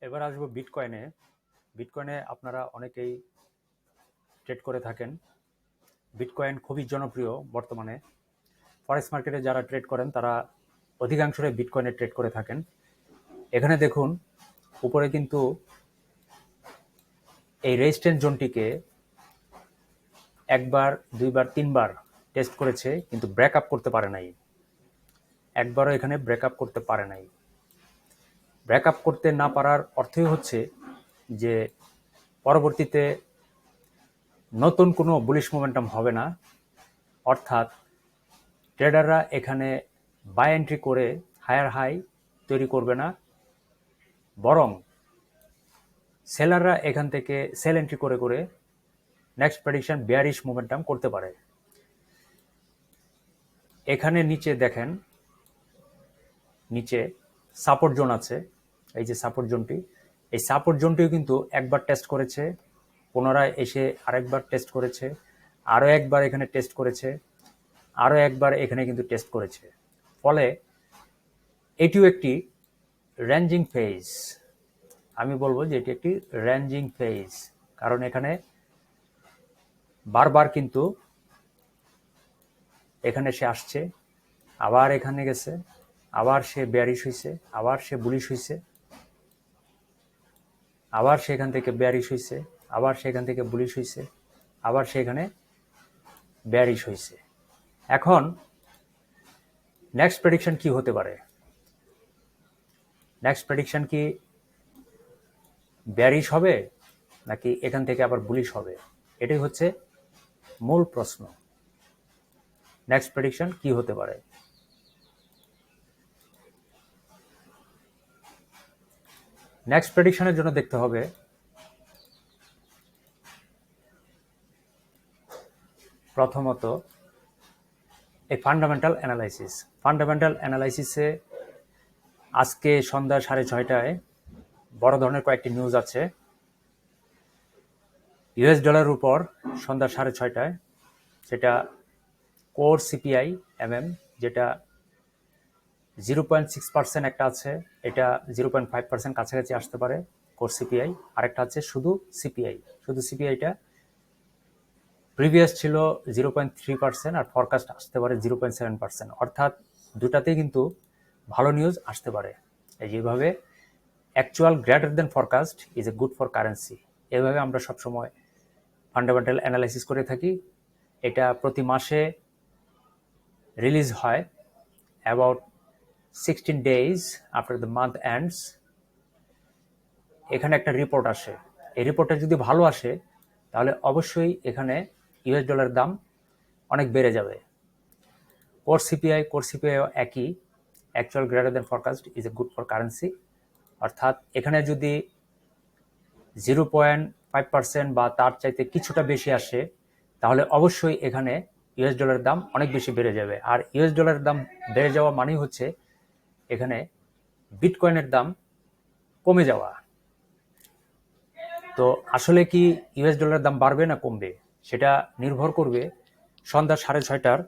এবার আসবো বিটকয়েনে। বিটকয়েনে আপনারা অনেকেই ট্রেড করে থাকেন। বিটকয়েন খুবই জনপ্রিয় বর্তমানে। ফরেক্স মার্কেটে যারা ট্রেড করেন তারা অধিকাংশই বিটকয়েনে ট্রেড করে থাকেন। এখানে দেখুন উপরে কিন্তু এই রেজিস্ট্যান্স জোনটিকে একবার, দুইবার, তিনবার টেস্ট করেছে, কিন্তু ব্রেকআপ করতে পারে নাই। একবারও এখানে ব্রেকআপ করতে পারে নাই। ব্রেকআপ করতে না পারার অর্থই হচ্ছে যে পরবর্তীতে নতুন কোনো বুলিশ মোমেন্টাম হবে না, অর্থাৎ ট্রেডাররা এখানে বাই এন্ট্রি করে হায়ার হাই তৈরি করবে না, বরং সেলাররা এখান থেকে সেল এন্ট্রি করে করে নেক্সট প্রেডিকশন বেয়ারিশ মোমেন্টাম করতে পারে। এখানে নিচে দেখেন, নিচে সাপোর্ট জোন আছে। এই যে সাপোর্ট জোনটি, এই সাপোর্ট জোনটিও কিন্তু একবার টেস্ট করেছে, পুনরায় এসে আরেকবার টেস্ট করেছে, আরও একবার এখানে টেস্ট করেছে, আরও একবার এখানে কিন্তু টেস্ট করেছে। ফলে এটিও একটি রেঞ্জিং ফেজ। আমি বলবো যে এটি একটি রেঞ্জিং ফেজ, কারণ এখানে বারবার কিন্তু এখানে সে আসছে, আবার এখানে গেছে, আবার সে বেয়ারিশ হয়েছে, আবার সে বুলিশ হয়েছে, আবার সেখান থেকে বেয়ারিশ হয়েছে, আবার সেখান থেকে বুলিশ হয়েছে, আবার সেখানে বেয়ারিশ হয়েছে। এখন নেক্সট প্রেডিকশন কি হতে পারে? নেক্সট প্রেডিকশন কি বেয়ারিশ হবে নাকি এখান থেকে আবার বুলিশ হবে? এটাই হচ্ছে মূল প্রশ্ন। নেক্সট প্রেডিকশন কি হতে পারে? নেক্সট প্রেডিকশনের জন্য দেখতে হবে প্রথমত এই ফান্ডামেন্টাল অ্যানালাইসিস। ফান্ডামেন্টাল অ্যানালাইসিসে আজকে সন্ধ্যা 6:30টায় বড় ধরনের কয়েকটি নিউজ আছে। ইউএস ডলারের উপর সন্ধ্যা 6:30টায় সেটা কোর সিপিআই এমএম, যেটা 0.6% একটা আছে, এটা 0.5% কাছাকাছি আসতে পারে কোর সিপিআই। আরেকটা আছে শুধু সিপিআই। শুধু সিপিআইটা প্রিভিয়াস ছিল 0.3% আর ফরকাস্ট আসতে পারে 0.7%। অর্থাৎ দুটাতেই কিন্তু ভালো নিউজ আসতে পারে। এই যেভাবে actual greater than forecast is a good for currency, এভাবে আমরা সবসময় ফান্ডামেন্টাল অ্যানালাইসিস করে থাকি। এটা প্রতি মাসে রিলিজ হয়, about 16 days after the month ends. এখানে একটা রিপোর্ট আসে, এই রিপোর্টটা যদি ভালো আসে তাহলে অবশ্যই এখানে ইউএস ডলারের দাম অনেক বেড়ে যাবে। কোর সিপিআই একই, actual greater than forecast is a good for currency. অর্থাৎ এখানে যদি 0.5% বা তার চাইতে কিছুটা বেশি আসে তাহলে অবশ্যই এখানে ইউএস ডলারের দাম অনেক বেশি বেড়ে যাবে। আর ইউএস ডলারের দাম বেড়ে যাওয়া মানেই হচ্ছে এখানে বিটকয়েনের দাম কমে যাওয়া। তো আসলে কি ইউএস ডলারের দাম বাড়বে না কমবে, সেটা নির্ভর করবে সন্ধ্যা 6:30টার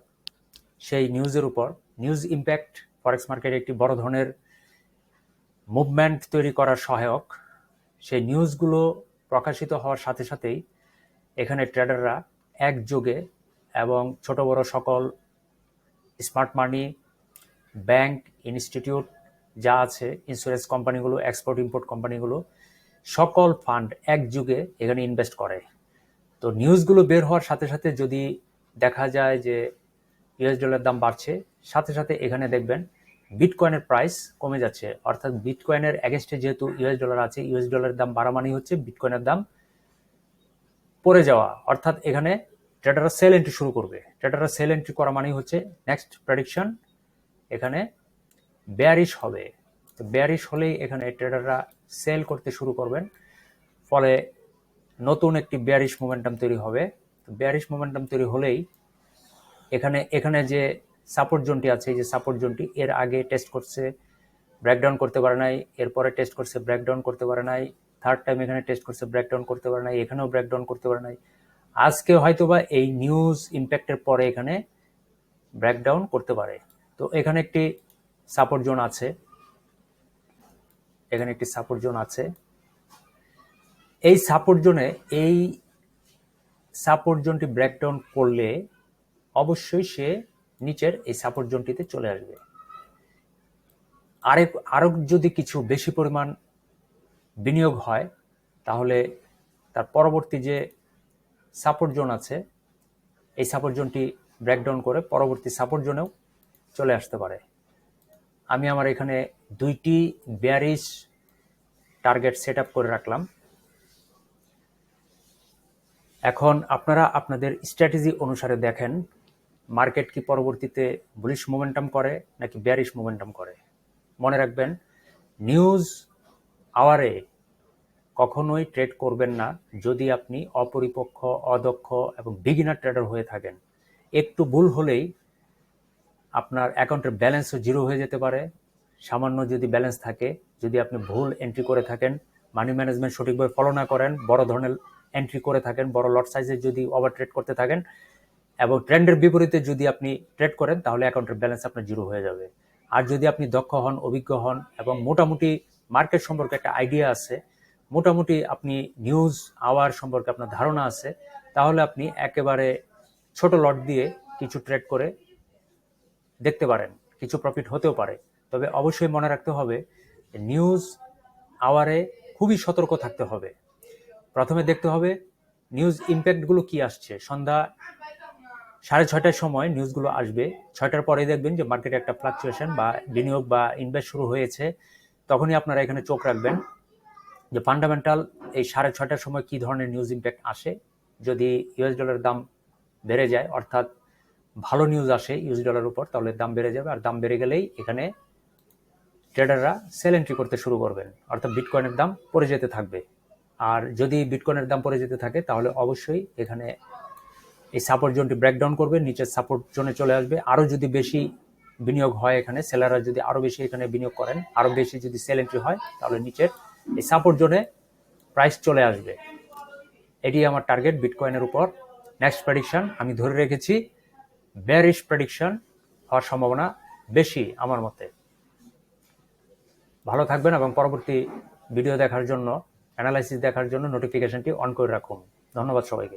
সেই নিউজের উপর। নিউজ ইম্প্যাক্ট ফরেক্স মার্কেটে একটি বড় ধরনের মুভমেন্ট তৈরি করার সহায়ক। সেই নিউজগুলো প্রকাশিত হওয়ার সাথে সাথেই এখানে ট্রেডাররা একযোগে এবং ছোট বড় সকল স্মার্ট মানি, ব্যাংক, ইনস্টিটিউট যা আছে, ইন্স্যুরেন্স কোম্পানিগুলো, এক্সপোর্ট ইম্পোর্ট কোম্পানিগুলো, সকল ফান্ড একযোগে এখানে ইনভেস্ট করে। তো নিউজগুলো বের হওয়ার সাথে সাথে যদি দেখা যায় যে ইউএস ডলারের দাম বাড়ছে, সাথে সাথে এখানে দেখবেন বিটকয়েনের প্রাইস কমে যাচ্ছে। অর্থাৎ বিটকয়েনের এগেনস্টে যেহেতু ইউএস ডলার আছে, ইউএস ডলারের দাম বাড়া মানেই হচ্ছে বিটকয়েনের দাম পড়ে যাওয়া। অর্থাৎ এখানে ট্রেডাররা সেল এন্ট্রি শুরু করবে। ট্রেডাররা সেল এন্ট্রি করা মানেই হচ্ছে নেক্সট প্রেডিকশন এখানে বেয়ারিশ হবে। তো বেয়ারিশ হলেই এখানে ট্রেডাররা সেল করতে শুরু করবেন, ফলে নতুন একটি বেয়ারিশ মোমেন্টাম তৈরি হবে। তো বেয়ারিশ মোমেন্টাম তৈরি হলেই এখানে যে সাপোর্ট জোনটি আছে, এই যে সাপোর্ট জোনটি এর আগে টেস্ট করছে, ব্রেকডাউন করতে পারে নাই, এরপরে টেস্ট করছে, ব্রেকডাউন করতে পারে নাই, থার্ড টাইম এখানে টেস্ট করছে, ব্রেকডাউন করতে পারে নাই, এখানেও ব্রেকডাউন করতে পারে নাই। আজকে হয়তোবা এই নিউজ ইম্প্যাক্টের পরে এখানে ব্রেকডাউন করতে পারে। তো এখানে একটি সাপোর্ট জোন আছে, এখানে একটি সাপোর্ট জোন আছে। এই সাপোর্ট জোনটি ব্রেকডাউন করলে অবশ্যই সে নিচের এই সাপোর্ট জোনটিতে চলে আসবে। আরো যদি কিছু বেশি পরিমাণ বিনিয়োগ হয় তাহলে তার পরবর্তী যে সাপোর্ট জোন আছে এই সাপোর্ট জোনটি ব্রেকডাউন করে পরবর্তী সাপোর্ট জোনেও চলে আসতে পারে। আমি আমার এখানে 2টি বেয়ারিশ টার্গেট সেট আপ করে রাখলাম। এখন আপনারা আপনাদের স্ট্র্যাটেজি অনুসারে দেখেন মার্কেট কি পরবর্তীতে বুলিশ মোমেন্টাম করে নাকি বেয়ারিশ মোমেন্টাম করে। মনে রাখবেন, নিউজ আওয়ারে কখনোই ট্রেড করবেন না যদি আপনি অপরিপক্ক, অদক্ষ এবং বিগিনার ট্রেডার হয়ে থাকেন। একটু ভুল হলেই আপনার অ্যাকাউন্টের ব্যালেন্সও জিরো হয়ে যেতে পারে। সামান্য যদি ব্যালেন্স থাকে, যদি আপনি ভুল এন্ট্রি করে থাকেন, মানি ম্যানেজমেন্ট সঠিকভাবে ফলো না করেন, বড় ধরনের এন্ট্রি করে থাকেন, বড় লট সাইজে যদি ওভার ট্রেড করতে থাকেন এবং ট্রেন্ডের বিপরীতে যদি আপনি ট্রেড করেন তাহলে অ্যাকাউন্টের ব্যালেন্স আপনার জিরো হয়ে যাবে। আর যদি আপনি দক্ষ হন, অভিজ্ঞ হন এবং মোটামুটি মার্কেট সম্পর্কে একটা আইডিয়া আছে, মোটামুটি আপনি নিউজ আওয়ার সম্পর্কে আপনার ধারণা আছে, তাহলে আপনি একেবারে ছোট লট দিয়ে কিছু ট্রেড করে দেখতে পারেন, কিছু প্রফিট হতেও পারে। তবে অবশ্যই মনে রাখতে হবে নিউজ আওয়ারে খুবই সতর্ক থাকতে হবে। প্রথমে দেখতে হবে নিউজ ইম্প্যাক্টগুলো কি আসছে। সন্ধ্যা 6:30টার সময় নিউজগুলো আসবে, 6টার পরে দেখবেন যে মার্কেটে একটা ফ্লাকচুয়েশন বা বিনিয়োগ বা ইনভেস্ট শুরু হয়েছে। তখনই আপনারা এখানে চোখ রাখবেন যে ফান্ডামেন্টাল এই 6:30টার সময় কি ধরনের নিউজ ইম্প্যাক্ট আসে। যদি ইউএস ডলারের দাম বেড়ে যায়, অর্থাৎ ভালো নিউজ আসে ইউএস ডলারের উপর, তাহলে দাম বেড়ে যাবে। আর দাম বেড়ে গেলেই এখানে ট্রেডাররা সেল এন্ট্রি করতে শুরু করবেন, অর্থাৎ বিটকয়েনের দাম পড়ে যেতে থাকবে। আর যদি বিটকয়েনের দাম পড়ে যেতে থাকে তাহলে অবশ্যই এখানে এই সাপোর্ট জোনটি ব্রেকডাউন করবে, নিচের সাপোর্ট জোনে চলে আসবে। আরও যদি বেশি বিনিয়োগ হয়, এখানে সেলাররা যদি আরও বেশি এখানে বিনিয়োগ করেন, আরও বেশি যদি সেল এন্ট্রি হয়, তাহলে নিচের এই সাপোর্ট জোনে প্রাইস চলে আসবে। এটি আমার টার্গেট বিটকয়েনের উপর। নেক্সট প্রেডিকশন আমি ধরে রেখেছি বেয়ারিশ প্রেডিকশন হওয়ার সম্ভাবনা বেশি আমার মতে। ভালো থাকবেন এবং পরবর্তী ভিডিও দেখার জন্য, অ্যানালাইসিস দেখার জন্য নোটিফিকেশনটি অন করে রাখুন। ধন্যবাদ সবাইকে।